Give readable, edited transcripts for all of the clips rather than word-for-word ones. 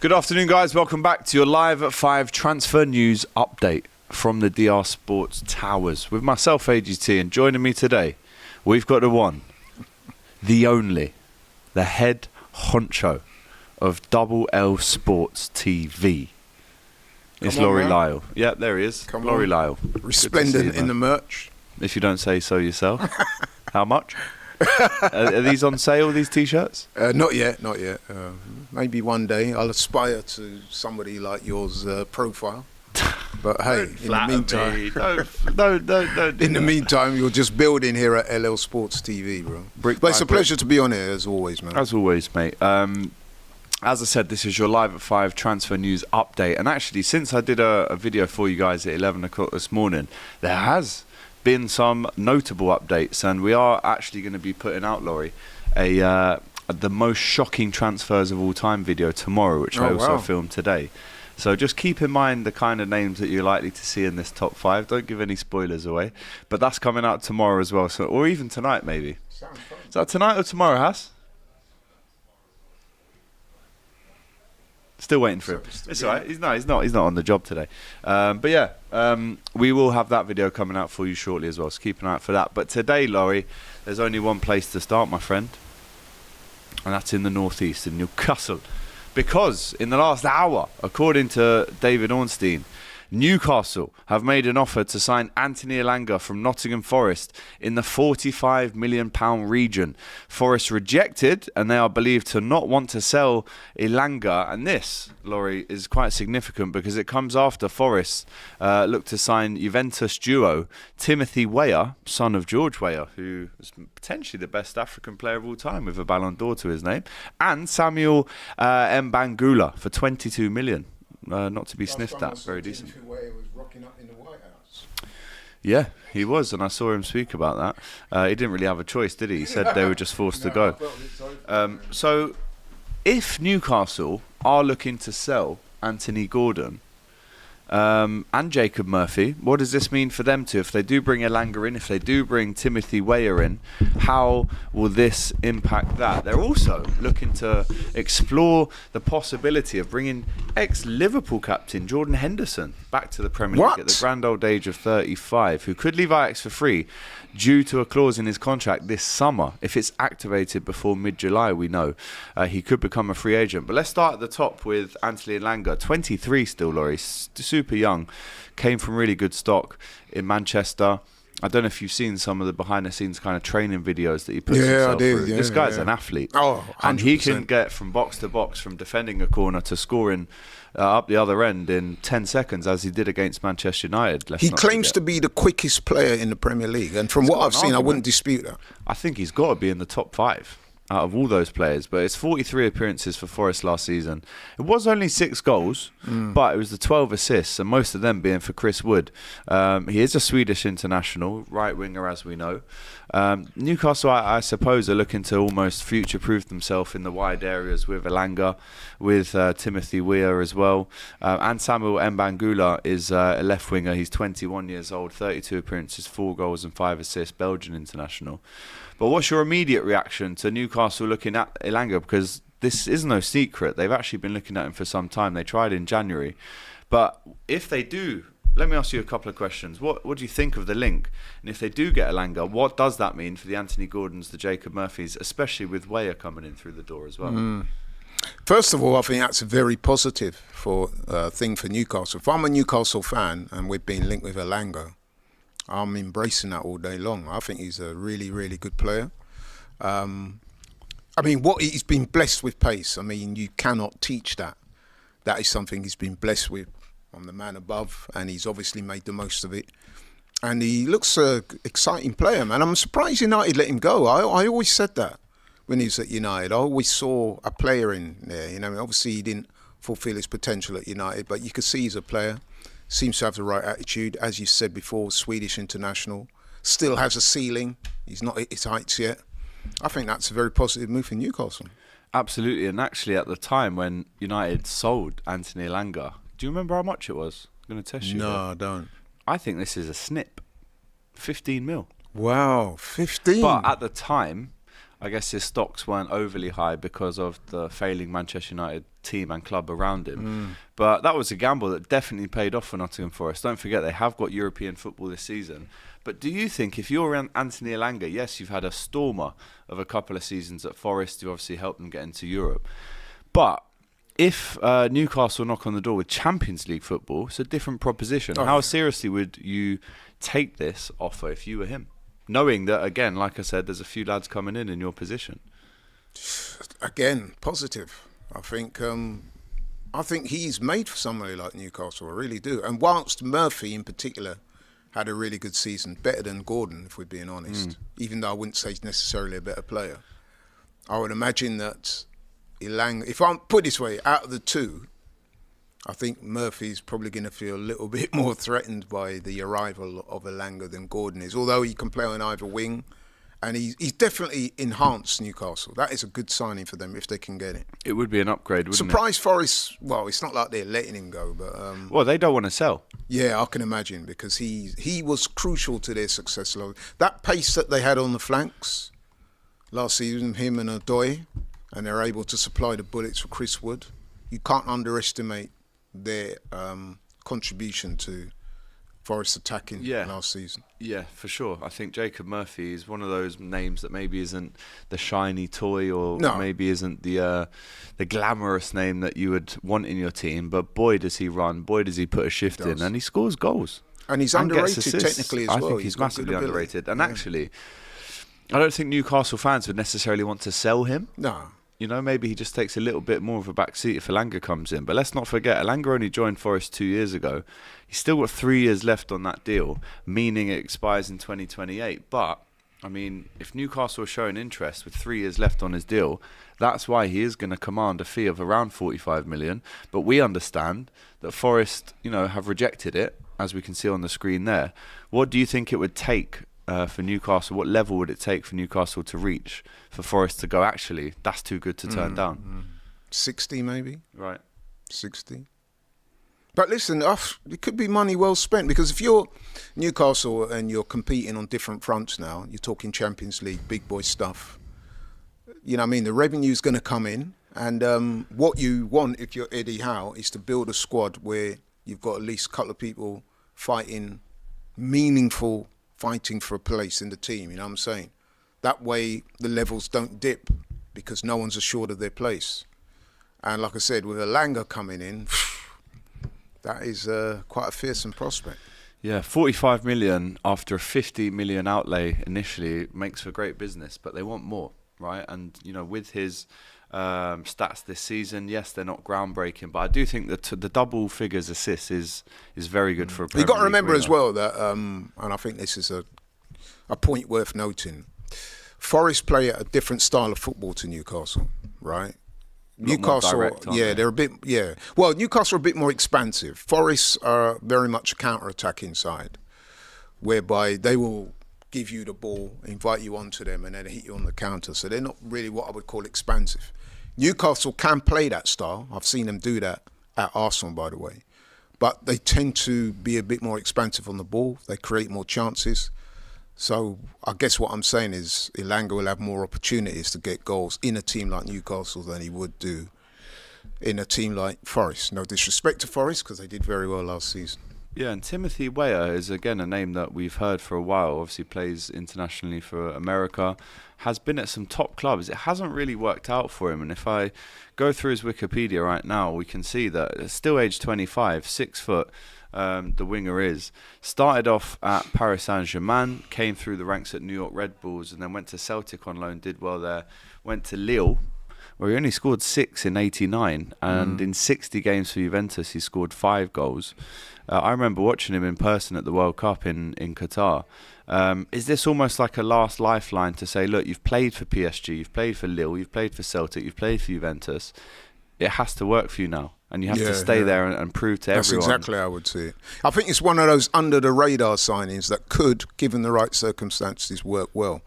Good afternoon, guys. Welcome back to your Live at 5 transfer news update from the DR Sports Towers with myself, AGT, and joining me today, we've got the one, the only, the head honcho of Double L Sports TV. It's Laurie Lyle. Yeah, there he is. Laurie Lyle. Resplendent in the merch. If you don't say so yourself. How much? Are these on sale, these T-shirts? Not yet. Maybe one day I'll aspire to somebody like yours profile. But hey, in the meantime, don't. In the meantime, you're just building here at LL Sports TV, bro. But it's a pleasure to be on here as always, man. As always, mate. As I said, this is your Live at 5 transfer news update. And actually, since I did a video for you guys at 11 o'clock this morning, there has been some notable updates. And we are actually going to be putting out, Laurie, the most shocking transfers of all time video tomorrow, which I also filmed today. So just keep in mind the kind of names that you're likely to see in this top 5. Don't give any spoilers away. But that's coming out tomorrow as well, so, or even tonight maybe. Sounds fun. Is that tonight or tomorrow, Has? Still waiting for him. It's all right. He's not on the job today. But yeah, we will have that video coming out for you shortly as well. So keep an eye out for that. But today, Laurie, there's only one place to start, my friend, and that's in the northeast, in Newcastle, because in the last hour, according to David Ornstein, Newcastle have made an offer to sign Anthony Elanga from Nottingham Forest in the £45 million region. Forest rejected, and they are believed to not want to sell Elanga. And this, Laurie, is quite significant because it comes after Forest looked to sign Juventus duo Timothy Weah, son of George Weah, who is potentially the best African player of all time with a Ballon d'Or to his name, and Samuel Mbangula for £22 million. Not to be sniffed at. Very decent. Was rocking up in the White House. Yeah, he was, and I saw him speak about that. He didn't really have a choice, did he? He said they were just forced to go. So, if Newcastle are looking to sell Anthony Gordon and Jacob Murphy, what does this mean for them too? If they do bring Elanga in, if they do bring Timothy Weah in, how will this impact that? They're also looking to explore the possibility of bringing ex-Liverpool captain Jordan Henderson back to the Premier League at the grand old age of 35, who could leave Ajax for free due to a clause in his contract this summer. If it's activated before mid-July, we know he could become a free agent. But let's start at the top with Anthony Elanga, 23 still, Laurie, super young, came from really good stock in Manchester. I don't know if you've seen some of the behind-the-scenes kind of training videos that he puts himself through. This guy's an athlete. Oh, 100%. And he can get from box to box, from defending a corner to scoring up the other end in 10 seconds, as he did against Manchester United. He claims to be the quickest player in the Premier League, and from what I've seen, I wouldn't dispute that. I think he's got to be in the top 5 out of all those players. But it's 43 appearances for Forest last season. It was only 6 goals, but it was the 12 assists, and most of them being for Chris Wood. He is a Swedish international, right winger, as we know. Newcastle, I suppose, are looking to almost future-proof themselves in the wide areas with Elanga, with Timothy Weah as well. And Samuel Mbangula is a left winger. He's 21 years old, 32 appearances, 4 goals and 5 assists, Belgian international. But what's your immediate reaction to Newcastle looking at Elanga? Because this is no secret. They've actually been looking at him for some time. They tried in January. But if they do, let me ask you a couple of questions. What do you think of the link? And if they do get Elanga, what does that mean for the Anthony Gordons, the Jacob Murphys, especially with Weah coming in through the door as well? First of all, I think that's a very positive thing for Newcastle. If I'm a Newcastle fan and we've been linked with Elanga, I'm embracing that all day long. I think he's a really, really good player. I mean, he's been blessed with pace. I mean, you cannot teach that. That is something he's been blessed with from the man above, and he's obviously made the most of it. And he looks an exciting player, man. I'm surprised United let him go. I always said that when he was at United. I always saw a player in there. You know, obviously he didn't fulfil his potential at United, but you could see he's a player. Seems to have the right attitude. As you said before, Swedish international. Still has a ceiling. He's not at his heights yet. I think that's a very positive move for Newcastle. Absolutely. And actually at the time when United sold Anthony Elanga, do you remember how much it was? I'm going to test you. No, I don't. I think this is a snip. 15 mil. Wow, 15. But at the time, I guess his stocks weren't overly high because of the failing Manchester United team and club around him. But that was a gamble that definitely paid off for Nottingham Forest. Don't forget, they have got European football this season. But do you think, if you're Anthony Elanga, yes, you've had a stormer of a couple of seasons at Forest, you obviously helped them get into Europe. But if Newcastle knock on the door with Champions League football, it's a different proposition. How seriously would you take this offer if you were him? Knowing that, again, like I said, there's a few lads coming in your position. Again, positive. I think he's made for somebody like Newcastle. I really do. And whilst Murphy, in particular, had a really good season, better than Gordon, if we're being honest, even though I wouldn't say he's necessarily a better player, I would imagine that Elanga, if I'm put this way, out of the two, I think Murphy's probably going to feel a little bit more threatened by the arrival of Elanga than Gordon is, although he can play on either wing. And he's definitely enhanced Newcastle. That is a good signing for them if they can get it. It would be an upgrade, wouldn't it? Surprise Forest, well, it's not like they're letting him go, but... well, they don't want to sell. Yeah, I can imagine, because he was crucial to their success. That pace that they had on the flanks last season, him and Odoi, and they're able to supply the bullets for Chris Wood. You can't underestimate their contribution to Forest attacking last season. Yeah, for sure. I think Jacob Murphy is one of those names that maybe isn't the shiny toy, or maybe isn't the glamorous name that you would want in your team. But boy, does he run! Boy, does he put a shift in, and he scores goals. And he's underrated technically as well. I think he's massively underrated. And actually, I don't think Newcastle fans would necessarily want to sell him. No. You know, maybe he just takes a little bit more of a back seat if Elanga comes in. But let's not forget, Elanga only joined Forest 2 years ago. He's still got 3 years left on that deal, meaning it expires in 2028. But, I mean, if Newcastle are showing interest with 3 years left on his deal, that's why he is going to command a fee of around 45 million. But we understand that Forest, have rejected it, as we can see on the screen there. What do you think it would take for Newcastle? What level would it take for Newcastle to reach for Forest to go, actually, that's too good to turn down? 60 maybe. Right. 60. But listen, it could be money well spent, because if you're Newcastle and you're competing on different fronts now, you're talking Champions League, big boy stuff, you know what I mean? The revenue's going to come in, and what you want if you're Eddie Howe is to build a squad where you've got at least a couple of people fighting for a place in the team, you know what I'm saying? That way the levels don't dip, because no one's assured of their place. And like I said, with Elanga coming in, that is quite a fearsome prospect. Yeah, 45 million after a 50 million outlay initially makes for great business, but they want more, right? And, with his stats this season, yes, they're not groundbreaking, but I do think that the double figures assists is very good for a Premier You've got to League remember winner as well that, and I think this is a point worth noting, Forest play a different style of football to Newcastle, right? Newcastle, direct, they're a bit, Well, Newcastle are a bit more expansive. Forest are very much a counter-attacking side, whereby they will give you the ball, invite you onto them, and then hit you on the counter. So they're not really what I would call expansive. Newcastle can play that style. I've seen them do that at Arsenal, by the way. But they tend to be a bit more expansive on the ball. They create more chances. So I guess what I'm saying is Elanga will have more opportunities to get goals in a team like Newcastle than he would do in a team like Forest. No disrespect to Forest, because they did very well last season. Yeah, and Timothy Weah is, again, a name that we've heard for a while. Obviously plays internationally for America, has been at some top clubs. It hasn't really worked out for him. And if I go through his Wikipedia right now, we can see that still age 25, 6 foot, the winger is. Started off at Paris Saint-Germain, came through the ranks at New York Red Bulls, and then went to Celtic on loan, did well there. Went to Lille, where he only scored 6 in 89, and in 60 games for Juventus, he scored 5 goals. I remember watching him in person at the World Cup in Qatar. Is this almost like a last lifeline to say, look, you've played for PSG, you've played for Lille, you've played for Celtic, you've played for Juventus. It has to work for you now, and you have to stay there and prove to everyone. That's exactly how I would see it. I think it's one of those under-the-radar signings that could, given the right circumstances, work well.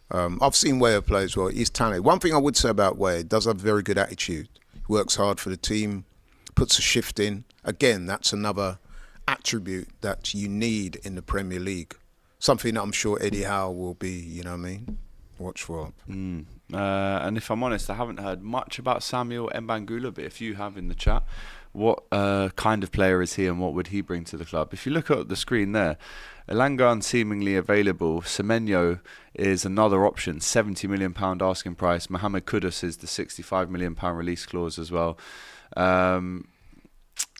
I've seen Weah play as well. He's talented. One thing I would say about Weah, he does have a very good attitude. He works hard for the team, puts a shift in. Again, that's another attribute that you need in the Premier League. Something that I'm sure Eddie Howe will be, watch for. And if I'm honest, I haven't heard much about Samuel Mbangula, but if you have in the chat, what kind of player is he and what would he bring to the club? If you look at the screen there, Elanga seemingly available. Semenyo is another option, £70 million asking price. Mohamed Kudus is the £65 million release clause as well. I'm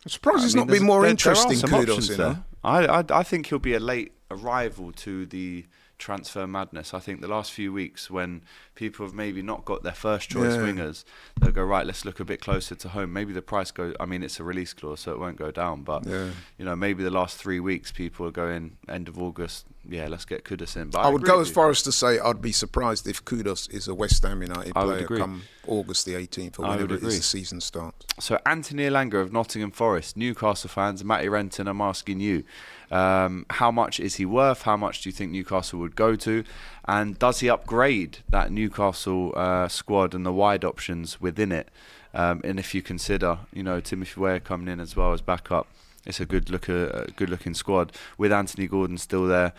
surprised he's not been more interesting, Kudus, you know? I think he'll be a late arrival to the transfer madness. I think the last few weeks when people have maybe not got their first choice wingers, they'll go, right, let's look a bit closer to home. Maybe the price goes, I mean, it's a release clause, so it won't go down, but you know, maybe the last 3 weeks people are going end of August, let's get Kudus in. But I would go as far as to say I'd be surprised if Kudus is a West Ham United player come August the 18th or whenever it is the season starts. So Anthony Elanga of Nottingham Forest, Newcastle fans, Matty Renton, I'm asking you, how much is he worth? How much do you think Newcastle would go to? And does he upgrade that Newcastle squad and the wide options within it? And if you consider, you know, Timothy Weah coming in as well as backup, it's a good looking squad with Anthony Gordon still there.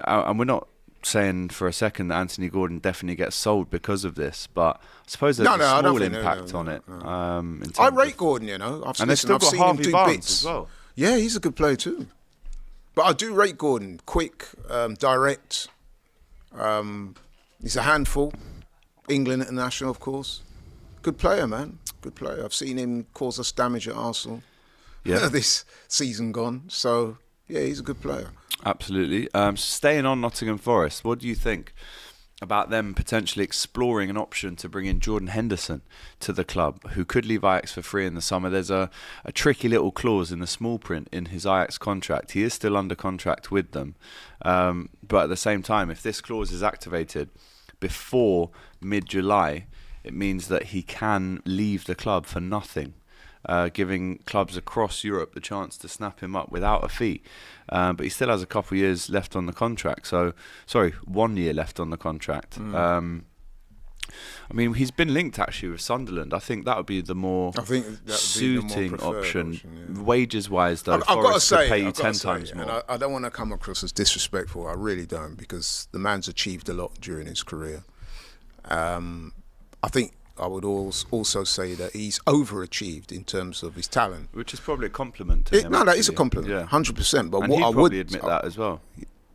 And we're not saying for a second that Anthony Gordon definitely gets sold because of this, but I suppose there's a small impact on it. I rate Gordon, you know. I've seen him do bits as well. Yeah, he's a good player too. But I do rate Gordon. Quick, direct. He's a handful. England international, of course. Good player, man. Good player. I've seen him cause us damage at Arsenal this season gone. So, yeah, he's a good player. Absolutely. Staying on Nottingham Forest, what do you think about them potentially exploring an option to bring in Jordan Henderson to the club, who could leave Ajax for free in the summer? There's a tricky little clause in the small print in his Ajax contract. He is still under contract with them. But at the same time, if this clause is activated before mid-July, it means that he can leave the club for nothing, giving clubs across Europe the chance to snap him up without a fee. But he still has a couple of years left on the contract. 1 year left on the contract. I mean, he's been linked actually with Sunderland. I think that would be the more suiting option. Wages-wise, though, Forest could pay you 10 times more. And I don't want to come across as disrespectful. I really don't, because the man's achieved a lot during his career. I think I would also say that he's overachieved in terms of his talent, which is probably a compliment to him. No, that is a compliment, 100%. But and what he'd I would probably admit that as well.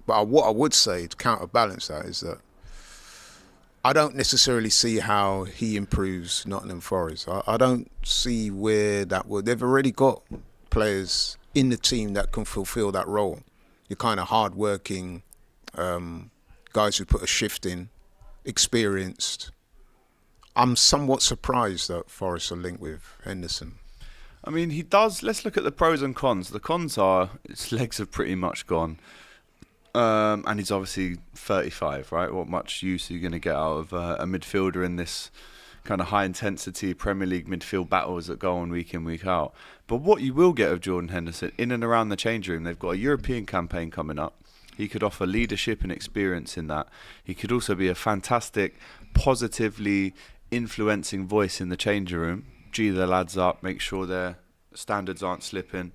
But what I would say to counterbalance that is that I don't necessarily see how he improves Nottingham Forest. I don't see where that would. They've already got players in the team that can fulfil that role. You're kind of hard-working guys who put a shift in, experienced. I'm somewhat surprised that Forest are linked with Henderson. I mean, he does. Let's look at the pros and cons. The cons are his legs have pretty much gone. And he's obviously 35, right? What much use are you going to get out of a midfielder in this kind of high-intensity Premier League midfield battles that go on week in, week out? But what you will get of Jordan Henderson, in and around the change room, they've got a European campaign coming up. He could offer leadership and experience in that. He could also be a fantastic, positively influencing voice in the change room. G the lads up, make sure their standards aren't slipping.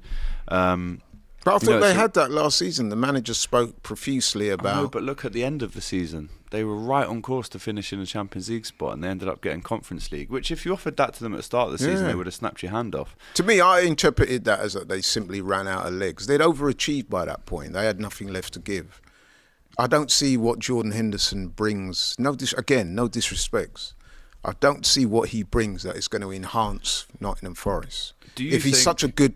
But I thought they had that last season. The manager spoke profusely about... No, but look at the end of the season. They were right on course to finish in the Champions League spot, and they ended up getting Conference League, which if you offered that to them at the start of the season, they would have snapped your hand off. To me, I interpreted that as that they simply ran out of legs. They'd overachieved by that point. They had nothing left to give. I don't see what Jordan Henderson brings. No disrespects. I don't see what he brings that is going to enhance Nottingham Forest. If he's such a good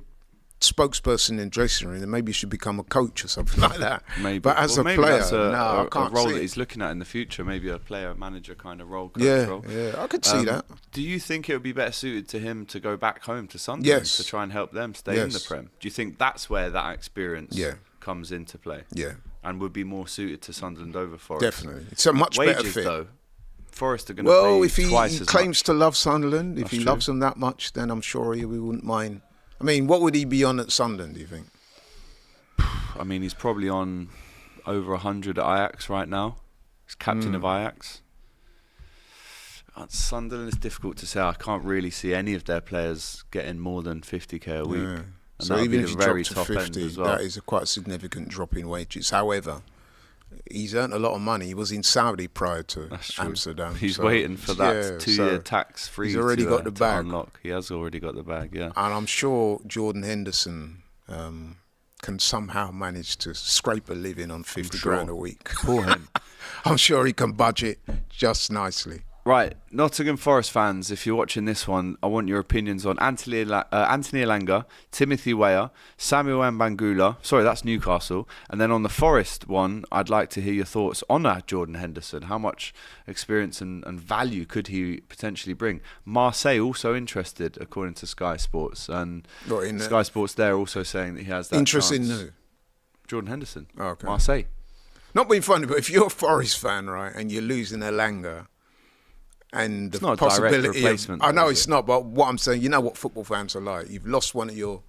spokesperson in dressing room, then maybe he should become a coach or something like that. Maybe. But as a player, I can't a role see that he's looking at in the future, maybe a player-manager kind of role. Yeah, I could see that. Do you think it would be better suited to him to go back home to Sunderland to try and help them stay in the Prem? Do you think that's where that experience comes into play? Yeah. And would be more suited to Sunderland over Forest? Definitely. It's a much better fit. Though, Forest are going to pay if he twice as claims much. To love Sunderland, if he loves them that much, then I'm sure we wouldn't mind. I mean, what would he be on at Sunderland, do you think? I mean, he's probably on over 100 at Ajax right now. He's captain of Ajax. At Sunderland, it's difficult to say. I can't really see any of their players getting more than 50k a week. Yeah. And So even if you very drop to top 50, end as well. that is a quite significant drop in wages. However, he's earned a lot of money. He was in Saudi prior to That's true. Amsterdam. He's waiting for that 2-year tax-free. He's already got the bag. Unlock. He has already got the bag, yeah. And I'm sure Jordan Henderson can somehow manage to scrape a living on 50 grand a week. Poor him. I'm sure he can budget just nicely. Right, Nottingham Forest fans, if you're watching this one, I want your opinions on Anthony Elanga, Timothy Weah, Samuel Mbangula. Sorry, that's Newcastle. And then on the Forest one, I'd like to hear your thoughts on Jordan Henderson. How much experience and value could he potentially bring? Marseille also interested, according to Sky Sports. And Sky Sports there also saying that he has that interest chance. in who? Jordan Henderson. Oh, okay. Marseille. Not being funny, but if you're a Forest fan, right, and you're losing Elanga, and it's the not a possibility direct replacement. I know it's not, but what I'm saying, you know what football fans are like. You've lost one of your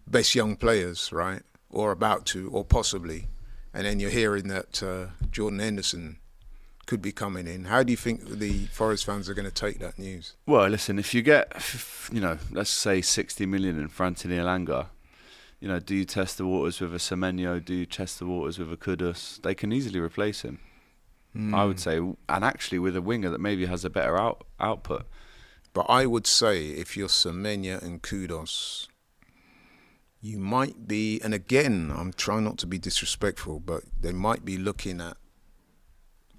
best young players, right, or about to, or possibly, and then you're hearing that Jordan Henderson could be coming in. How do you think the Forest fans are going to take that news? Well, listen, if you get, let's say 60 million in for Anthony Elanga, do you test the waters with a Semenyo? Do you test the waters with a Kudus? They can easily replace him. I would say, and actually with a winger that maybe has a better output. But I would say if you're Semenya and Kudos, you might be, and again, I'm trying not to be disrespectful, but they might be looking at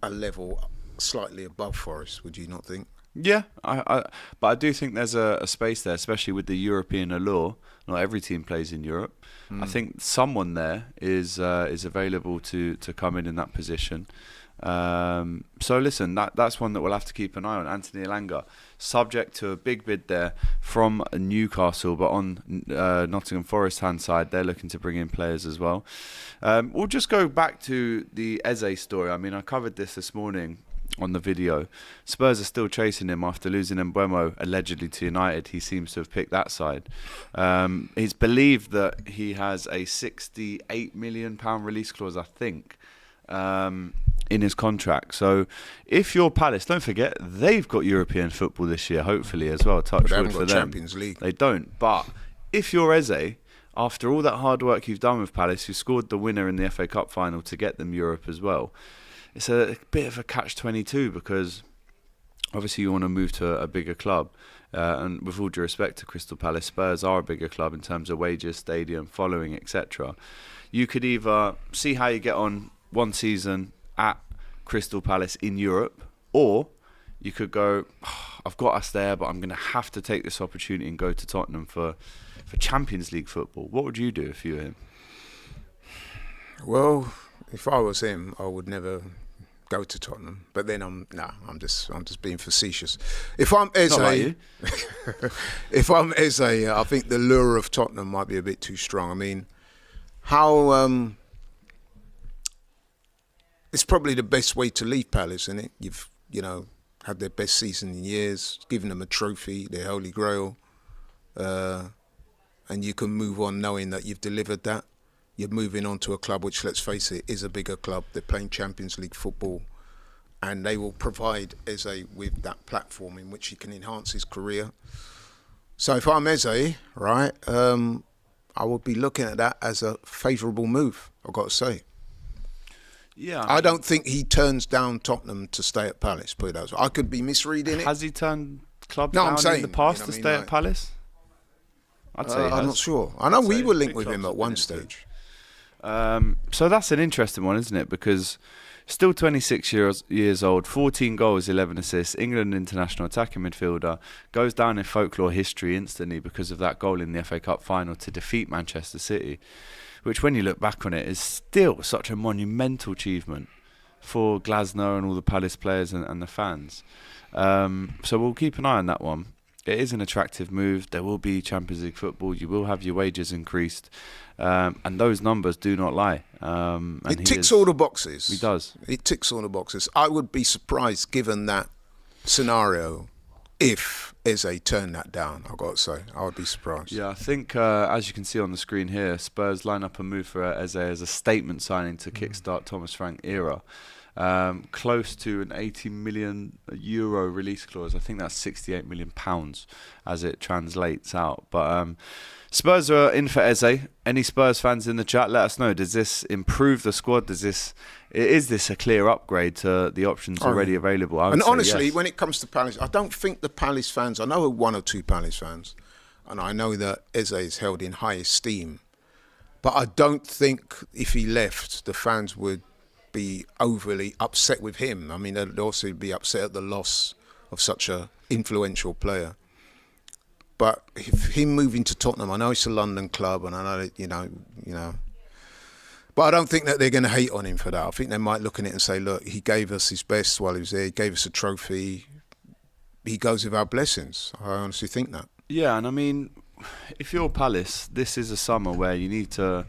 a level slightly above Forest, would you not think? Yeah, but I do think there's a space there, especially with the European allure. Not every team plays in Europe. I think someone there is available to come in that position. So listen, that's one that we'll have to keep an eye on. Anthony Elanga, subject to a big bid there from Newcastle, but on Nottingham Forest hand side, they're looking to bring in players as well. We'll just go back to the Eze story. I mean, I covered this morning on the video. Spurs are still chasing him after losing Mbeumo allegedly to United. He seems to have picked that side. It's believed that he has a £68 million release clause, I think, in his contract. So if you're Palace, don't forget they've got European football this year, hopefully as well. Touch wood for them. Champions League. They don't. But if you're Eze, after all that hard work you've done with Palace, you scored the winner in the FA Cup final to get them Europe as well. It's a bit of a catch-22 because obviously you want to move to a bigger club. And with all due respect to Crystal Palace, Spurs are a bigger club in terms of wages, stadium, following, etc. You could either see how you get on one season at Crystal Palace in Europe, or you could go, I've got us there, but I'm going to have to take this opportunity and go to Tottenham for Champions League football. What would you do if you were him? Well, if I was him, I would never go to Tottenham. But then I'm just being facetious. If I'm Eze, Not like you. If I'm Eze, I think the lure of Tottenham might be a bit too strong. I mean, how it's probably the best way to leave Palace, isn't it? You've had their best season in years, given them a trophy, their holy grail, and you can move on knowing that you've delivered that. You're moving on to a club which, let's face it, is a bigger club. They're playing Champions League football, and they will provide Eze with that platform in which he can enhance his career. So if I'm Eze, right, I would be looking at that as a favourable move, I've got to say. Yeah, I don't think he turns down Tottenham to stay at Palace. Put it that way. I could be misreading it. Has he turned clubs No, down I'm saying, in the past you know to what I stay mean, at Palace? I'd say he has. I'm not sure. I know we say were linked big with him clubs at one have been into stage. So that's an interesting one, isn't it? Because still 26 years old, 14 goals, 11 assists, England international attacking midfielder, goes down in folklore history instantly because of that goal in the FA Cup final to defeat Manchester City, which when you look back on it is still such a monumental achievement for Glasner and all the Palace players and the fans. So we'll keep an eye on that one. It is an attractive move. There will be Champions League football. You will have your wages increased. And those numbers do not lie. It ticks all the boxes. He does. It ticks all the boxes. I would be surprised, given that scenario, if Eze turned that down, I've got to say. I would be surprised. Yeah, I think, as you can see on the screen here, Spurs line up a move for Eze as a statement signing to kickstart Thomas Frank era. close to an €80 million release clause. I think that's £68 million as it translates out. But Spurs are in for Eze. Any Spurs fans in the chat, let us know. Does this improve the squad? Is this a clear upgrade to the options already available? And honestly, when it comes to Palace, I don't think the Palace fans, I know one or two Palace fans, and I know that Eze is held in high esteem, but I don't think if he left, the fans would be overly upset with him. I mean, they'd also be upset at the loss of such a influential player. But if him moving to Tottenham, I know it's a London club, and I know that, you know. But I don't think that they're going to hate on him for that. I think they might look at it and say, look, he gave us his best while he was there. He gave us a trophy. He goes with our blessings. I honestly think that. Yeah, and I mean, if you're Palace, this is a summer where you need to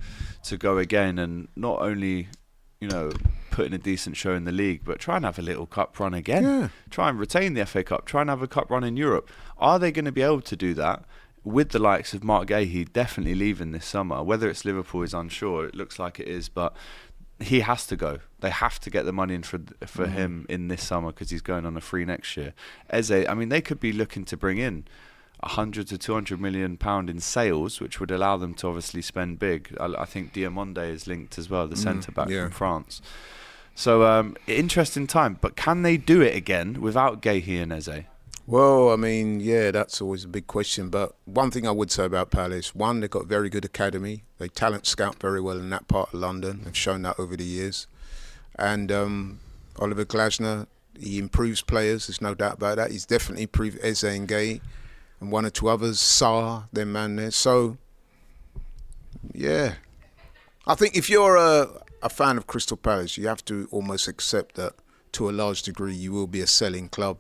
go again and not only, put in a decent show in the league, but try and have a little cup run again. Yeah. Try and retain the FA Cup. Try and have a cup run in Europe. Are they going to be able to do that with the likes of Mark Gahey definitely leaving this summer? Whether it's Liverpool is unsure. It looks like it is, but he has to go. They have to get the money in for him in this summer because he's going on a free next year. Eze, I mean, they could be looking to bring in 100 to 200 million pound in sales, which would allow them to obviously spend big. I think Diamonde is linked as well, the centre back from France. So interesting time, but can they do it again without Gahey and Eze? Well, I mean, yeah, that's always a big question. But one thing I would say about Palace, one, they've got a very good academy. They talent scout very well in that part of London. They've shown that over the years. And Oliver Glasner, he improves players. There's no doubt about that. He's definitely improved Eze and Gahey and one or two others, Saar, their man there. So, yeah. I think if you're a fan of Crystal Palace, you have to almost accept that to a large degree you will be a selling club.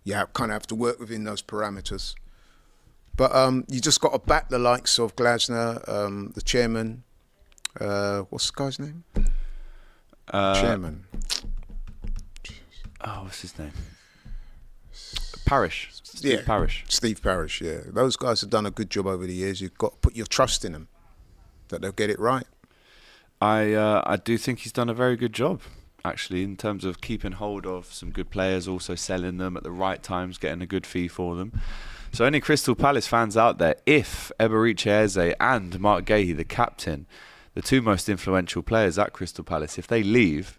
You kind of have to work within those parameters. But you just got to back the likes of Glasner, the chairman. What's the guy's name? Chairman. Oh, what's his name? Parish. Steve Parish. Steve Parish, yeah. Those guys have done a good job over the years. You've got to put your trust in them, that they'll get it right. I do think he's done a very good job, actually, in terms of keeping hold of some good players, also selling them at the right times, getting a good fee for them. So any Crystal Palace fans out there, if Eberechi Eze and Mark Gahey, the captain, the two most influential players at Crystal Palace, if they leave,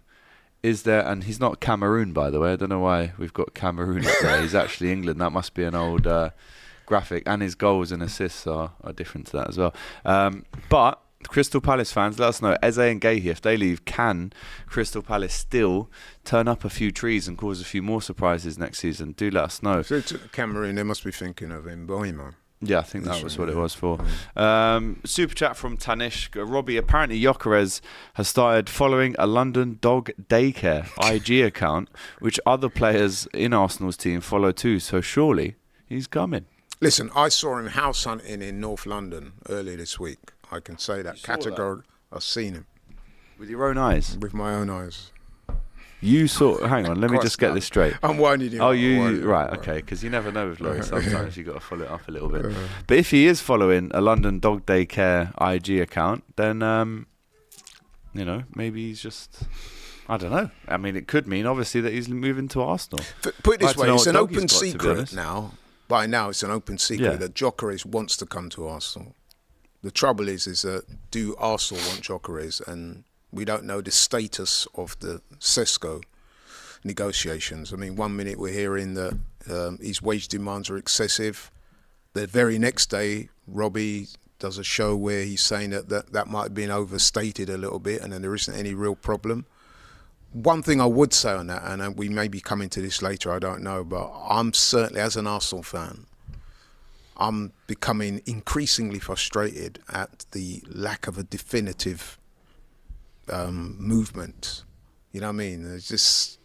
is there, and he's not Cameroon, by the way, I don't know why we've got Cameroon up there, he's actually England, that must be an old graphic, and his goals and assists are different to that as well. But Crystal Palace fans, let us know, Eze and Gahey, if they leave, can Crystal Palace still turn up a few trees and cause a few more surprises next season? Do let us know. So to Cameroon, they must be thinking of Mboimo. Yeah, I think that was what it was for. Super chat from Tanish. Robbie, apparently Gyökeres has started following a London dog daycare IG account, which other players in Arsenal's team follow too, so surely he's coming. Listen, I saw him house hunting in North London earlier this week. I can say that categorically. I've seen him. With your own eyes? With my own eyes. You saw... Hang on, let me just get this straight. I'm winding you up. Oh, right, okay, because you never know with Laurie. Sometimes you've got to follow it up a little bit. But if he is following a London dog daycare IG account, then, maybe he's just... I don't know. I mean, it could mean, obviously, that he's moving to Arsenal. Put it this way, it's an open secret now. By now, it's an open secret that Gyökeres wants to come to Arsenal. The trouble is that do Arsenal want Gyökeres? And we don't know the status of the Cesco negotiations. I mean, one minute we're hearing that his wage demands are excessive. The very next day, Robbie does a show where he's saying that might have been overstated a little bit and then there isn't any real problem. One thing I would say on that, and we may be coming to this later, I don't know, but I'm certainly, as an Arsenal fan, I'm becoming increasingly frustrated at the lack of a definitive movement. You know what I mean? There's just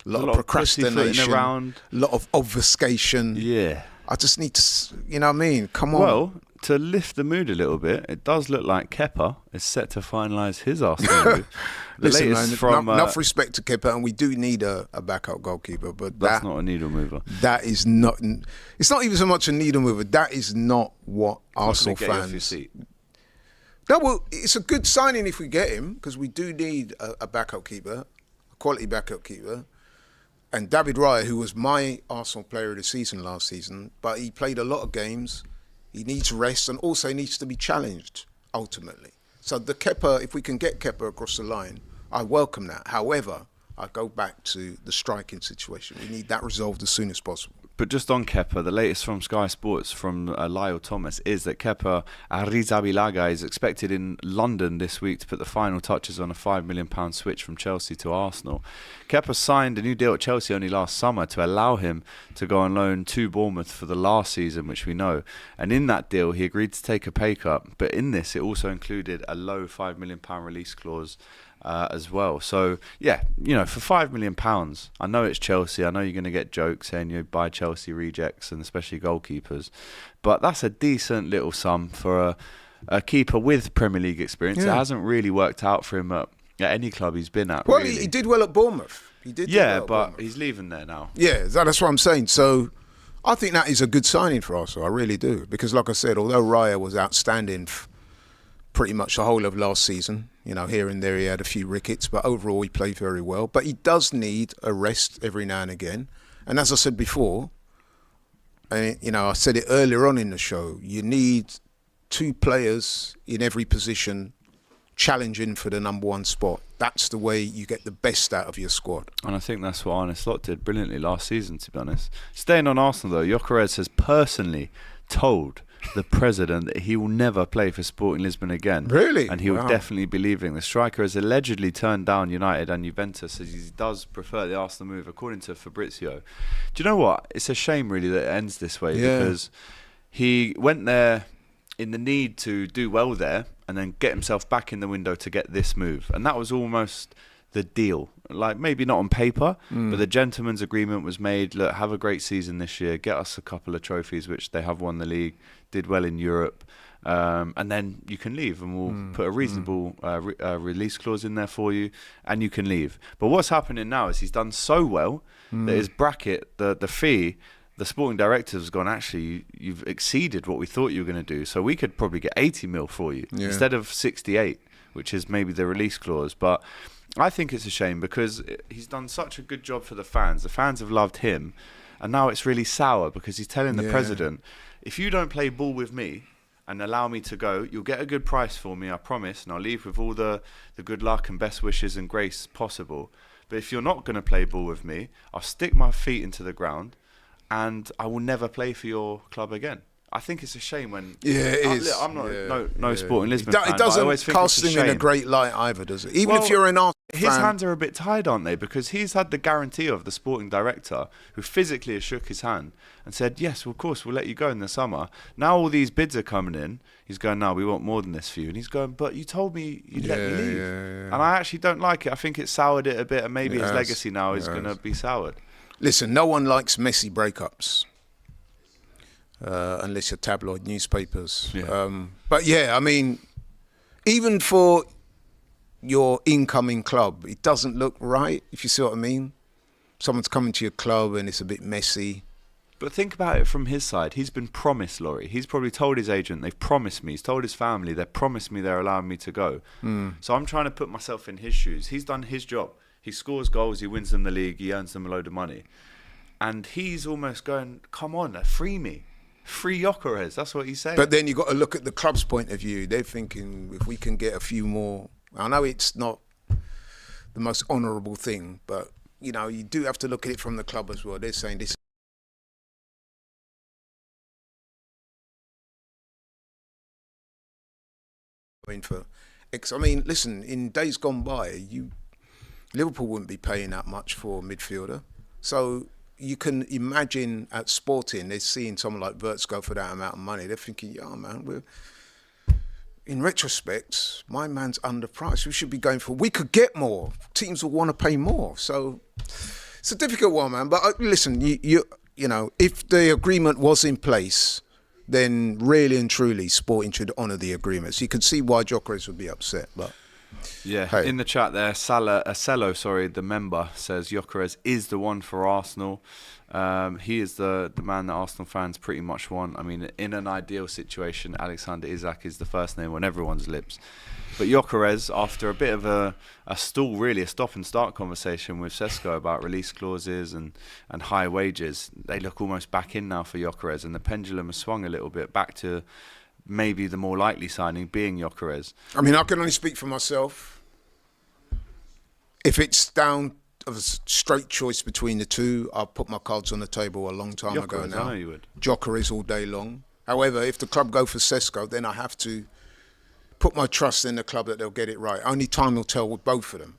a lot of procrastination, a lot of obfuscation. Yeah. I just need to, you know what I mean? Come on. Well, to lift the mood a little bit, it does look like Kepa is set to finalise his Arsenal move. Listen, man, enough respect to Kepa, and we do need a backup goalkeeper, but that's not a needle mover. That is not. It's not even so much a needle mover. That is not what Arsenal fans. No, well, it's a good signing if we get him because we do need a backup keeper. quality backup keeper. And David Raya, who was my Arsenal player of the season last season, but he played a lot of games. He needs rest and also needs to be challenged, ultimately. So the Kepa, if we can get Kepa across the line, I welcome that. However, I go back to the striking situation. We need that resolved as soon as possible. But just on Kepa, the latest from Sky Sports from Lyle Thomas is that Kepa Arrizabalaga is expected in London this week to put the final touches on a £5 million switch from Chelsea to Arsenal. Kepa signed a new deal at Chelsea only last summer to allow him to go on loan to Bournemouth for the last season, which we know. And in that deal, he agreed to take a pay cut. But in this, it also included a low £5 million release clause as well. So yeah, for £5 million, I know it's Chelsea. I know you're going to get jokes saying you buy Chelsea rejects and especially goalkeepers, but that's a decent little sum for a keeper with Premier League experience. It hasn't really worked out for him at any club he's been at. Well, really. he did well at Bournemouth. He did. Yeah, well but he's leaving there now. Yeah, that's what I'm saying. So I think that is a good signing for Arsenal. I really do, because like I said, although Raya was outstanding pretty much the whole of last season. Here and there he had a few rickets, but overall he played very well. But he does need a rest every now and again. And as I said before, I said it earlier on in the show, you need two players in every position challenging for the number one spot. That's the way you get the best out of your squad. And I think that's what Arne Slot did brilliantly last season, to be honest. Staying on Arsenal, though, Kerkez has personally told the president that he will never play for Sporting Lisbon again. Really? And he will definitely be leaving. The striker has allegedly turned down United and Juventus, as he does prefer the Arsenal move, according to Fabrizio. Do you know what? It's a shame, really, that it ends this way, because he went there in the need to do well there and then get himself back in the window to get this move. And that was almost the deal. Like, maybe not on paper, but the gentleman's agreement was made. Look, have a great season this year, get us a couple of trophies, which they have won the league, did well in Europe, and then you can leave, and we'll put a reasonable release clause in there for you, and you can leave. But what's happening now is he's done so well that his bracket, the fee, the sporting director has gone, actually, you've exceeded what we thought you were going to do, so we could probably get 80 mil for you instead of 68, which is maybe the release clause. But I think it's a shame, because he's done such a good job for the fans. The fans have loved him, and now it's really sour, because he's telling the president, if you don't play ball with me and allow me to go, you'll get a good price for me, I promise, and I'll leave with all the good luck and best wishes and grace possible. But if you're not going to play ball with me, I'll stick my feet into the ground and I will never play for your club again. I think it's a shame when... Yeah, it is. I'm not Sporting Lisbon fan. It doesn't cast him him in a great light either, does it? Even if you're an Arsenal fan... His hands are a bit tied, aren't they? Because he's had the guarantee of the sporting director, who physically has shook his hand and said, yes, well, of course, we'll let you go in the summer. Now all these bids are coming in. He's going, no, we want more than this for you. And he's going, but you told me you'd let me leave. And I actually don't like it. I think it soured it a bit, and maybe his legacy now is going to be soured. Listen, no one likes messy breakups. Unless you're tabloid newspapers. But yeah, I mean, even for your incoming club, it doesn't look right, if you see what I mean. Someone's coming to your club and it's a bit messy. But think about it from his side. He's been promised, Laurie. He's probably told his agent, they've promised me. He's told his family, they've promised me they're allowing me to go. So I'm trying to put myself in his shoes. He's done his job. He scores goals, he wins them the league, he earns them a load of money. And he's almost going, come on, free me. Free Kerkez, that's what he's saying. But then you've got to look at the club's point of view. They're thinking, if we can get a few more... I know it's not the most honourable thing, but, you do have to look at it from the club as well. They're saying this... I mean, listen, in days gone by, Liverpool wouldn't be paying that much for a midfielder. So... you can imagine at Sporting, they're seeing someone like Wirtz go for that amount of money. They're thinking, yeah, man, in retrospect, my man's underpriced. We should be going for... We could get more. Teams will want to pay more. So it's a difficult one, man. But listen, you know, if the agreement was in place, then really and truly Sporting should honour the agreement. So you can see why Kerkez would be upset. But Yeah, Hey. in the chat there, Acello, the member, says Gyökeres is the one for Arsenal. He is the man that Arsenal fans pretty much want. I mean, in an ideal situation, Alexander Isak is the first name on everyone's lips. But Gyökeres, after a bit of a stall, really, a stop-and-start conversation with Sesko about release clauses and high wages, they look almost back in now for Gyökeres, and the pendulum has swung a little bit back to maybe the more likely signing being Gyökeres. I mean, I can only speak for myself. If it's down of a straight choice between the two, I'll put my cards on the table a long time ago Gyökeres, now. I know you would. Gyökeres all day long. However, if the club go for Sesko, then I have to put my trust in the club that they'll get it right. Only time will tell with both of them.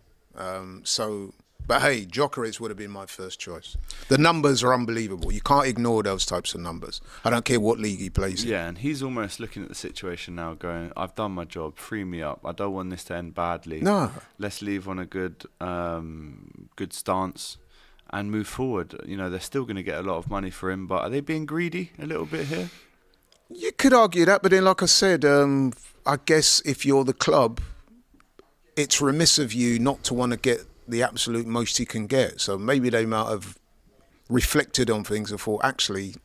But hey, Gyökeres would have been my first choice. The numbers are unbelievable. You can't ignore those types of numbers. I don't care what league he plays in. Yeah, and he's almost looking at the situation now going, I've done my job, free me up. I don't want this to end badly. No. Let's leave on a good stance and move forward. You know, they're still going to get a lot of money for him, but are they being greedy a little bit here? You could argue that, but then like I said, I guess if you're the club, it's remiss of you not to want to get the absolute most you can get. So maybe they might have reflected on things and thought, actually,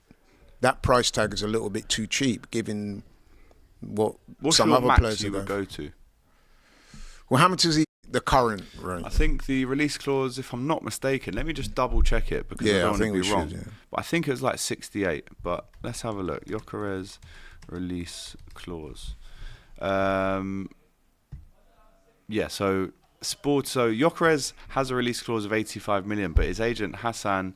that price tag is a little bit too cheap, given what What's some your other max players you are would going. go to? Well, how much is he? The current rate? I think the release clause, if I'm not mistaken, let me just double check it because I don't want to be wrong. Yeah. But I think it was like 68. But let's have a look. Gyökeres release clause. Yeah, so Gyökeres has a release clause of 85 million, but his agent Hassan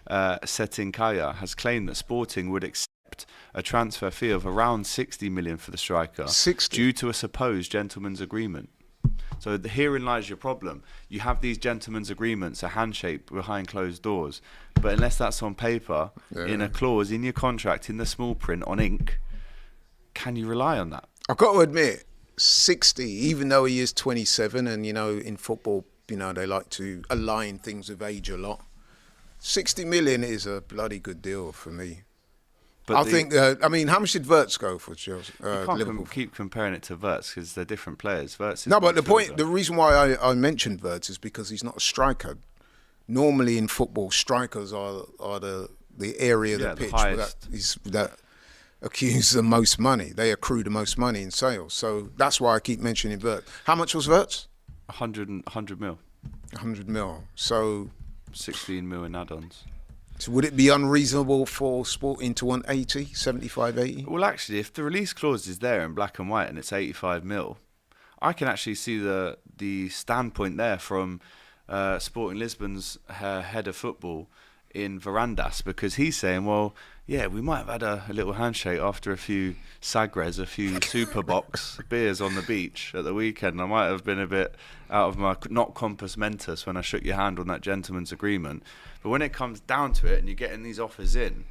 Setinkaya has claimed that Sporting would accept a transfer fee of around 60 million for the striker 60? due to a supposed gentleman's agreement. So herein lies your problem. You have these gentlemen's agreements, a handshake behind closed doors, but unless that's on paper, in a clause in your contract, in the small print on ink, can you rely on that? I've got to admit, 60, even though he is 27, and you know, in football, you know, they like to align things with age a lot. 60 million is a bloody good deal for me. But I think, I mean, how much did Wirtz go for Chelsea? You can't Liverpool? keep comparing it to Wirtz because they're different players. Wirtz is No, but midfielder. the reason why I mentioned Wirtz is because he's not a striker. Normally in football, strikers are the area of the pitch that accuse the most money. They accrue the most money in sales. So that's why I keep mentioning Wirtz. How much was Wirtz? 100 mil. 100 mil. So 16 mil in add-ons. So would it be unreasonable for Sporting to want 80, 75, 80? Well, actually, if the release clause is there in black and white and it's 85 mil, I can actually see the standpoint there from Sporting Lisbon's head of football in Varandas, because he's saying, well, yeah, we might have had a little handshake after a few sagres, a few super box beers on the beach at the weekend. I might have been a bit out of my not compos mentis when I shook your hand on that gentleman's agreement. But when it comes down to it and you're getting these offers in,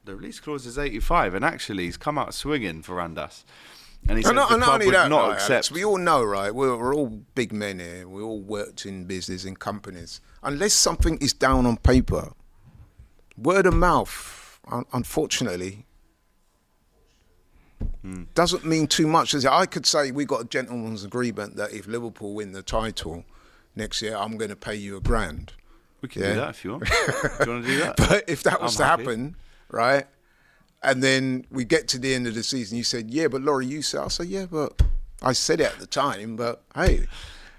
the release clause is 85, and actually he's come out swinging Varandas. And he says the club would not accept. Alex, we all know, right? We're all big men here. We all worked in business, in companies. Unless something is down on paper, word of mouth, unfortunately, doesn't mean too much. I could say we got a gentleman's agreement that if Liverpool win the title next year, I'm going to pay you £1,000. We can do that if you want. Do you want to do that? But if that was to happen, right, and then we get to the end of the season, you said, yeah, but Laurie, you said, I said, yeah, but I said it at the time, but hey.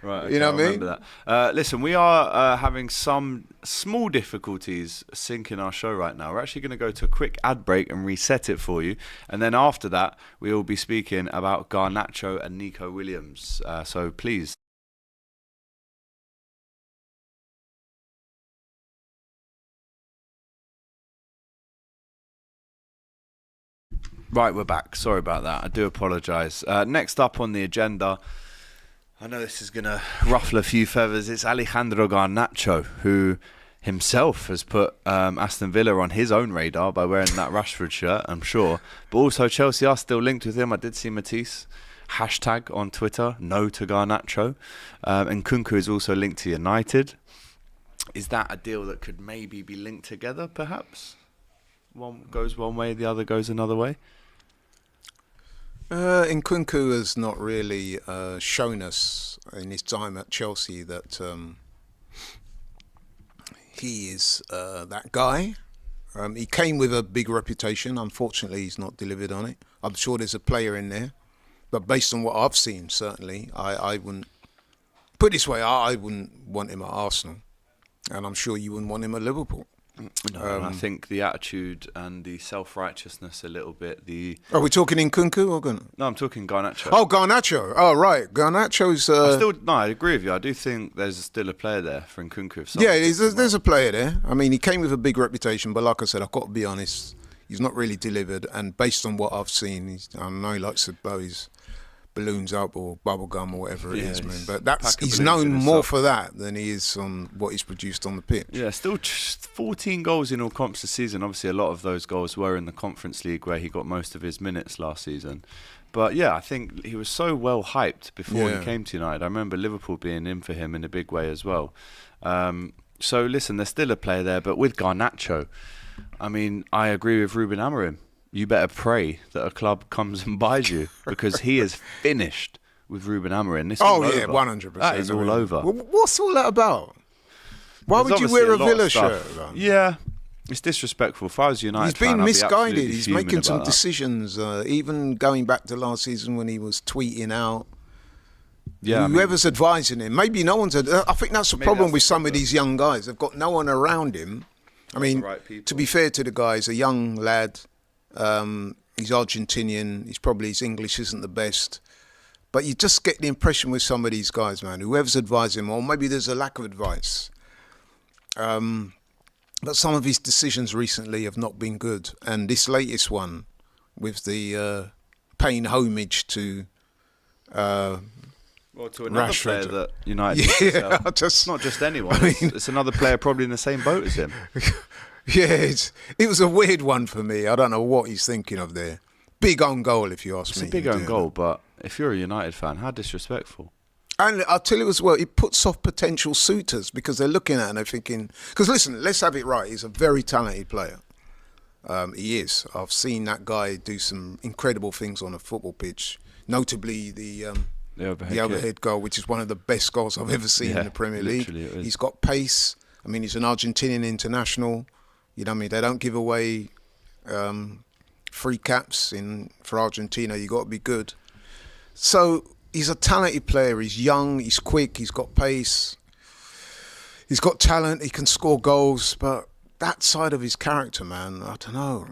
Right, okay, you know what I mean? Remember that. Listen, we are having some small difficulties syncing our show right now. We're actually going to go to a quick ad break and reset it for you. And then after that, we will be speaking about Garnacho and Nico Williams. So please. Right, we're back. Sorry about that. I do apologise. Next up on the agenda, I know this is going to ruffle a few feathers. It's Alejandro Garnacho, who himself has put Aston Villa on his own radar by wearing that Rashford shirt, I'm sure. But also Chelsea are still linked with him. I did see Matisse hashtag on Twitter, no to Garnacho. And Kunku is also linked to United. Is that a deal that could maybe be linked together, perhaps? One goes one way, the other goes another way? Nkunku has not really shown us in his time at Chelsea that he is that guy. He came with a big reputation. Unfortunately, he's not delivered on it. I'm sure there's a player in there. But based on what I've seen, certainly, I wouldn't... Put it this way, I wouldn't want him at Arsenal. And I'm sure you wouldn't want him at Liverpool. No, I think the attitude and the self-righteousness a little bit. Are we talking Nkunku or Garnacho? No, I'm talking Garnacho. Oh, Garnacho. Oh, right. Garnacho's... I agree with you. I do think there's still a player there for Nkunku. Yeah, there's a player there. I mean, he came with a big reputation, but like I said, I've got to be honest, he's not really delivered. And based on what I've seen, I know he likes to blow his balloons up or bubble gum or whatever it is, man. But he's known more for that than he is on what he's produced on the pitch. Yeah, still 14 goals in all comps this season. Obviously, a lot of those goals were in the Conference League where he got most of his minutes last season. But yeah, I think he was so well hyped before he came to United. I remember Liverpool being in for him in a big way as well. So listen, there's still a player there, but with Garnacho, I mean, I agree with Ruben Amorim. You better pray that a club comes and buys you because he is finished with Ruben Amorim. This is all yeah, over. 100%. That is all over. What's all that about? Why would you wear a Villa shirt? Yeah, it's disrespectful. If I was United, he's been misguided. He's making some decisions, even going back to last season when he was tweeting out. Yeah, whoever's advising him, maybe no one's. I think that's the problem with some of these young guys. They've got no one around him. I mean, to be fair to the guy, he's a young lad. He's Argentinian. His English isn't the best. But you just get the impression with some of these guys, man, whoever's advising him, or maybe there's a lack of advice. But some of his decisions recently have not been good. And this latest one with the paying homage to to another Rashford. Player that United needs to sell. Not just anyone. It's another player probably in the same boat as him. Yeah, it was a weird one for me. I don't know what he's thinking of there. Big own goal, if you ask me. It's a big own goal, but if you're a United fan, how disrespectful. And I'll tell you as well, it puts off potential suitors because they're looking at it and they're thinking... Because listen, let's have it right. He's a very talented player. He is. I've seen that guy do some incredible things on a football pitch. Notably the overhead goal, which is one of the best goals I've ever seen in the Premier League. He's got pace. I mean, he's an Argentinian international. You know what I mean? They don't give away free caps for Argentina. You got to be good. So he's a talented player. He's young. He's quick. He's got pace. He's got talent. He can score goals. But that side of his character, man, I don't know.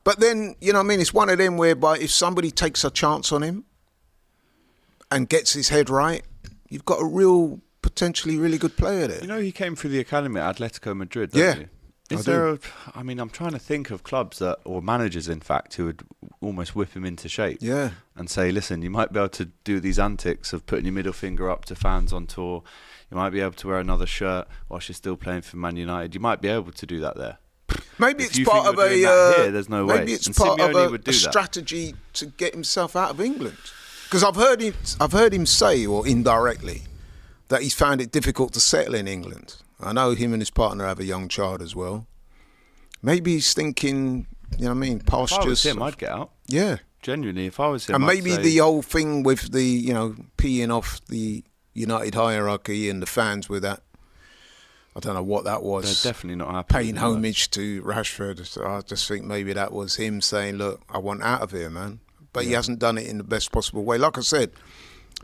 But then, you know what I mean? It's one of them whereby if somebody takes a chance on him and gets his head right, you've got a potentially really good player there. You know, he came through the academy at Atletico Madrid, don't you? I'm trying to think of clubs or managers, in fact, who would almost whip him into shape. Yeah. And say, listen, you might be able to do these antics of putting your middle finger up to fans on tour. You might be able to wear another shirt whilst you're still playing for Man United. You might be able to do that there. Maybe it's part of there's no way. Maybe it's part of a strategy to get himself out of England. Because I've heard him say, or indirectly, that he's found it difficult to settle in England. I know him and his partner have a young child as well. Maybe he's thinking, you know what I mean, pastures. If I was him, I'd get out. Yeah. Genuinely, if I was him, and maybe the whole thing with the, peeing off the United hierarchy and the fans with that, I don't know what that was. They're definitely not happy. Paying homage to Rashford. So I just think maybe that was him saying, look, I want out of here, man. But he hasn't done it in the best possible way. Like I said,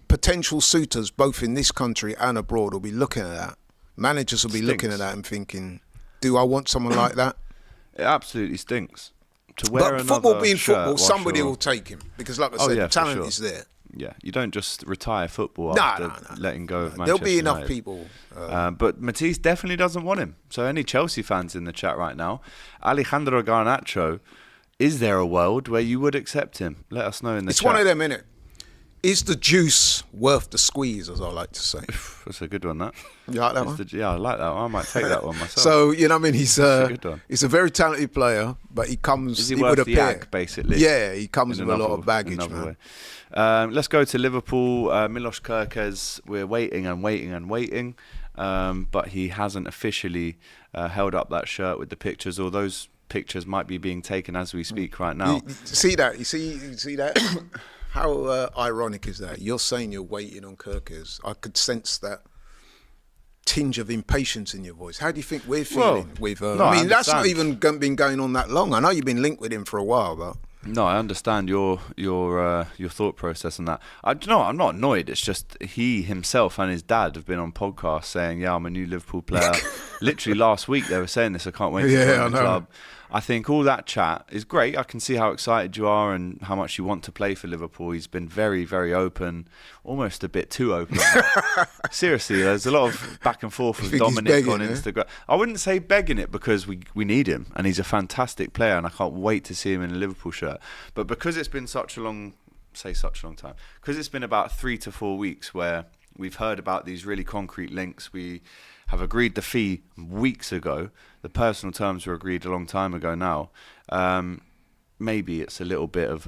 potential suitors, both in this country and abroad, will be looking at that. Managers will be looking at that and thinking, do I want someone like that? It absolutely stinks. To wear but football being football, somebody will take him. Because like I said, the talent is there. Yeah, you don't just retire football after letting go of Manchester There'll be enough United. People. But Matisse definitely doesn't want him. So any Chelsea fans in the chat right now, Alejandro Garnacho, is there a world where you would accept him? Let us know in the chat. It's one of them, innit? Is the juice worth the squeeze, as I like to say? That's a good one, that. You like that one? I like that one. I might take that one myself. So, you know what I mean? He's a very talented player, but he comes... Is he worth the ag, basically? Yeah, he comes with a lot of baggage, man. Let's go to Liverpool. Milos Kerkez, we're waiting and waiting and waiting, but he hasn't officially held up that shirt with the pictures, or those pictures might be being taken as we speak right now. You see that? You see that? How ironic is that? You're saying you're waiting on Kerkez. I could sense that tinge of impatience in your voice. How do you think we're feeling with? I mean, that's not even been going on that long. I know you've been linked with him for a while, but no, I understand your thought process on that. I'm not annoyed. It's just he himself and his dad have been on podcasts saying, "Yeah, I'm a new Liverpool player." Literally last week they were saying this. I can't wait to join the club. I think all that chat is great. I can see how excited you are and how much you want to play for Liverpool. He's been very, very open, almost a bit too open. Seriously, there's a lot of back and forth with Dominic on Instagram. I wouldn't say begging it because we need him and he's a fantastic player and I can't wait to see him in a Liverpool shirt. But because it's been such a long time, because it's been about 3 to 4 weeks where we've heard about these really concrete links. We have agreed the fee weeks ago. The personal terms were agreed a long time ago now. Maybe it's a little bit of,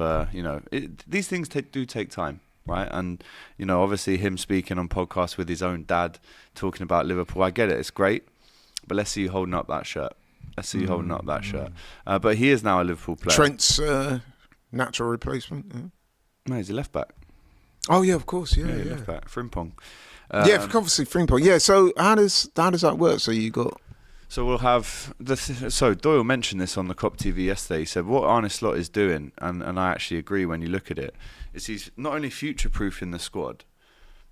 these things do take time, right? And, obviously him speaking on podcasts with his own dad, talking about Liverpool, I get it, it's great. But let's see you holding up that shirt. But he is now a Liverpool player. Trent's natural replacement. Yeah. No, he's a left back. Oh, yeah, of course, yeah. Left back, Frimpong. Obviously Frimpong. Yeah, so how does that work? So you got... So we'll have... So Doyle mentioned this on the COP TV yesterday. He said what Arne Slot is doing, and I actually agree when you look at it, is he's not only future-proofing the squad,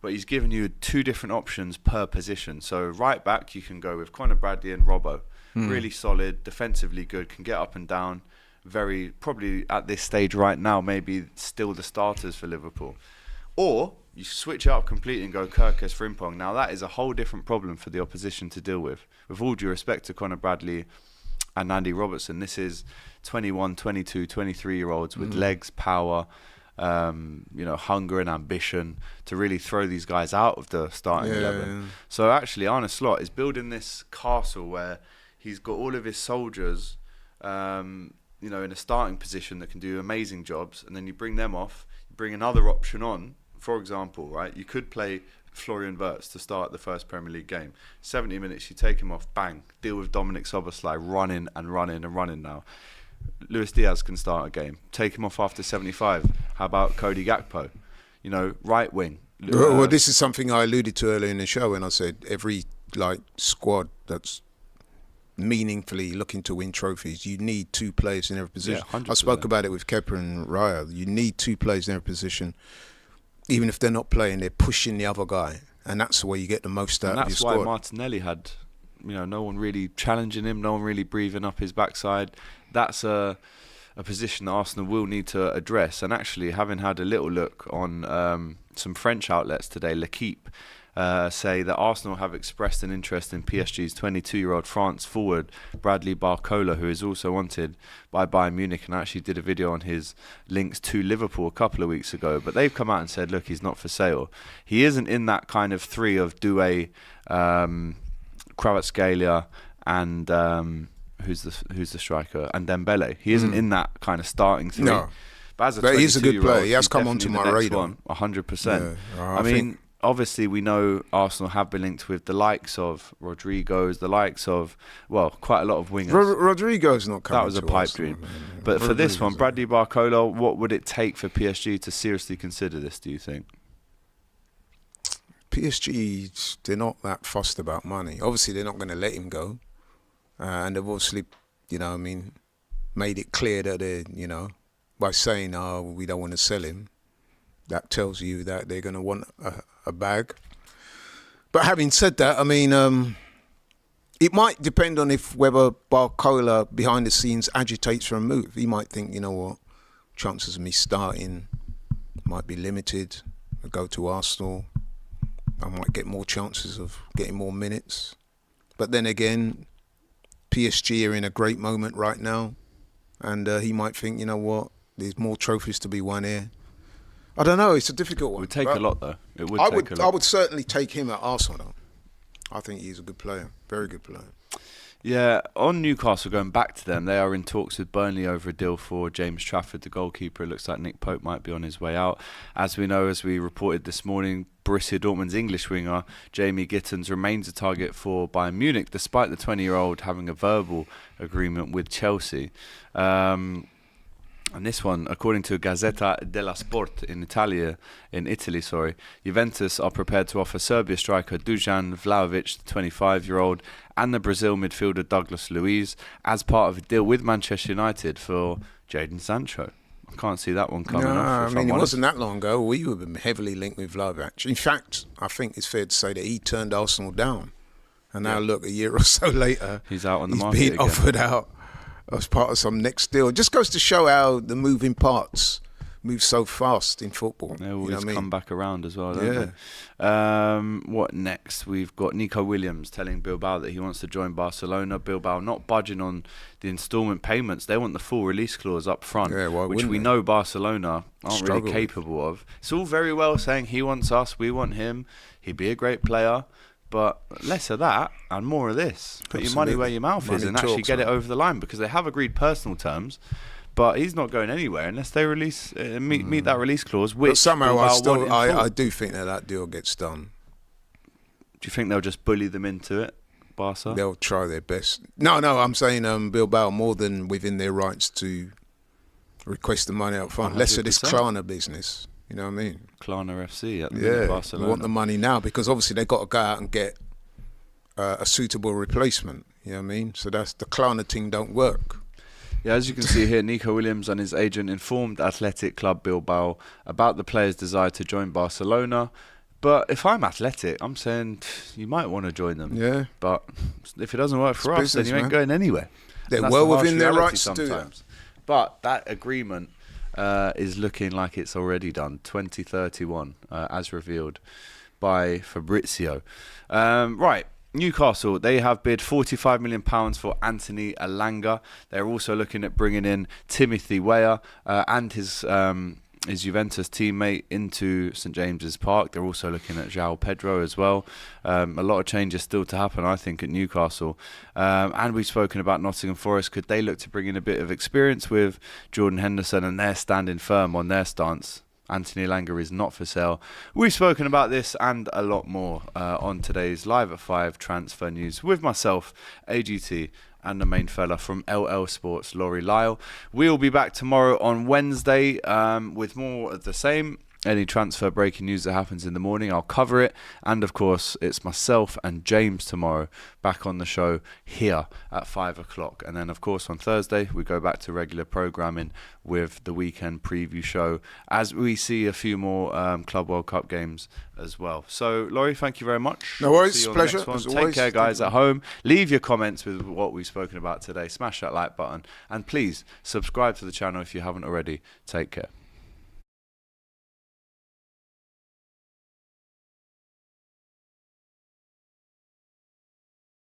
but he's giving you 2 different options per position. So right back, you can go with Conor Bradley and Robbo. Really solid, defensively good, can get up and down. Very, probably at this stage right now, maybe still the starters for Liverpool. Or you switch it up completely and go Kerkez, Frimpong. Now that is a whole different problem for the opposition to deal with. With all due respect to Conor Bradley and Andy Robertson, this is 21, 22, 23-year-olds with legs, power, hunger and ambition to really throw these guys out of the starting 11. Yeah. So actually Arne Slot is building this castle where he's got all of his soldiers in a starting position that can do amazing jobs, and then you bring them off, you bring another option on. For example, right, you could play Florian Wirtz to start the first Premier League game. 70 minutes, you take him off, bang, deal with Dominic Szoboszlai, running now. Luis Diaz can start a game. Take him off after 75. How about Cody Gakpo? Right wing. Well, this is something I alluded to earlier in the show when I said every squad that's meaningfully looking to win trophies, you need 2 players in every position. Yeah, I spoke about it with Kepa and Raya. You need 2 players in every position. Even if they're not playing, they're pushing the other guy, and that's the way you get the most out of your squad. That's why Martinelli had, no one really challenging him, no one really breathing up his backside. That's a position that Arsenal will need to address. And actually, having had a little look on some French outlets today, L'Equipe say that Arsenal have expressed an interest in PSG's 22-year-old France forward Bradley Barcola, who is also wanted by Bayern Munich, and I actually did a video on his links to Liverpool a couple of weeks ago. But they've come out and said, look, he's not for sale. He isn't in that kind of 3 of Doué, Kvaratskhelia, and who's the striker, and Dembele. He isn't in that kind of starting 3. No. But he's a good player. He has come onto my radar. 100%. Yeah. I mean, obviously, we know Arsenal have been linked with the likes of Rodrigo's, the likes of, quite a lot of wingers. Rodrigo's not coming. That was a pipe dream. But for this one, Bradley Barcola, what would it take for PSG to seriously consider this, do you think? PSG, they're not that fussed about money. Obviously, they're not going to let him go. And they've obviously, made it clear that they're, by saying, we don't want to sell him. That tells you that they're going to want a bag. But having said that, I mean, it might depend on whether Barcola behind the scenes agitates for a move. He might think, chances of me starting might be limited. I go to Arsenal, I might get more chances of getting more minutes. But then again, PSG are in a great moment right now, and he might think, there's more trophies to be won here. I don't know. It's a difficult one. It would take a lot, though. It would take a lot. I would certainly take him at Arsenal, though. I think he's a good player. Very good player. Yeah, on Newcastle, going back to them, they are in talks with Burnley over a deal for James Trafford, the goalkeeper. It looks like Nick Pope might be on his way out. As we know, as we reported this morning, Borussia Dortmund's English winger, Jamie Gittens, remains a target for Bayern Munich, despite the 20-year-old having a verbal agreement with Chelsea. And this one, according to Gazzetta dello Sport in Italy, Juventus are prepared to offer Serbia striker Dusan Vlahovic, the 25-year-old, and the Brazil midfielder Douglas Luiz as part of a deal with Manchester United for Jadon Sancho. I can't see that one coming off. I mean, it wasn't that long ago. We were heavily linked with Vlahovic. In fact, I think it's fair to say that he turned Arsenal down. And now look, a year or so later, he's out on the market He's been again. offered out as part of some next deal. It just goes to show how the moving parts move so fast in football. They always come back around as well, Yeah. don't they? What next? We've got Nico Williams telling Bilbao that he wants to join Barcelona. Bilbao not budging on the instalment payments. They want the full release clause up front, which we know Barcelona aren't really capable of. It's all very well saying he wants us, we want him. He'd be a great player. But less of that and more of this. Put your money where your mouth is and actually get it over the line, because they have agreed personal terms, but he's not going anywhere unless they release meet that release clause. Which but somehow I I do think that deal gets done. Do you think they'll just bully them into it, Barca? They'll try their best. No, I'm saying Bilbao more than within their rights to request the money up front. 100%. Less of this Klarna business. You know what I mean? Klarna FC at the Barcelona. We want the money now, because obviously they've got to go out and get a suitable replacement. You know what I mean? So that's the Klarna thing don't work. Yeah, as you can see here, Nico Williams and his agent informed Athletic Club Bilbao about the player's desire to join Barcelona. But if I'm Athletic, I'm saying you might want to join them. Yeah. But if it doesn't work for us, then you ain't going anywhere. They're well within their rights to do that. But that agreement is looking like it's already done. 2031, as revealed by Fabrizio. Right. Newcastle, they have bid £45 million for Anthony Elanga. They're also looking at bringing in Timothy Weah and his Juventus teammate into St James's Park. They're also looking at João Pedro as well. A lot of changes still to happen, I think, at Newcastle. And we've spoken about Nottingham Forest. Could they look to bring in a bit of experience with Jordan Henderson, and they're standing firm on their stance? Anthony Elanga is not for sale. We've spoken about this and a lot more on today's Live at 5 transfer news with myself, AGT, and the main fella from LL Sports, Laurie Lyle. We'll be back tomorrow on Wednesday with more of the same. Any transfer breaking news that happens in the morning, I'll cover it. And of course, it's myself and James tomorrow back on the show here at 5 o'clock. And then, of course, on Thursday, we go back to regular programming with the weekend preview show as we see a few more Club World Cup games as well. So, Laurie, thank you very much. No worries, pleasure. Take care, guys, at home. Leave your comments with what we've spoken about today. Smash that like button. And please subscribe to the channel if you haven't already. Take care.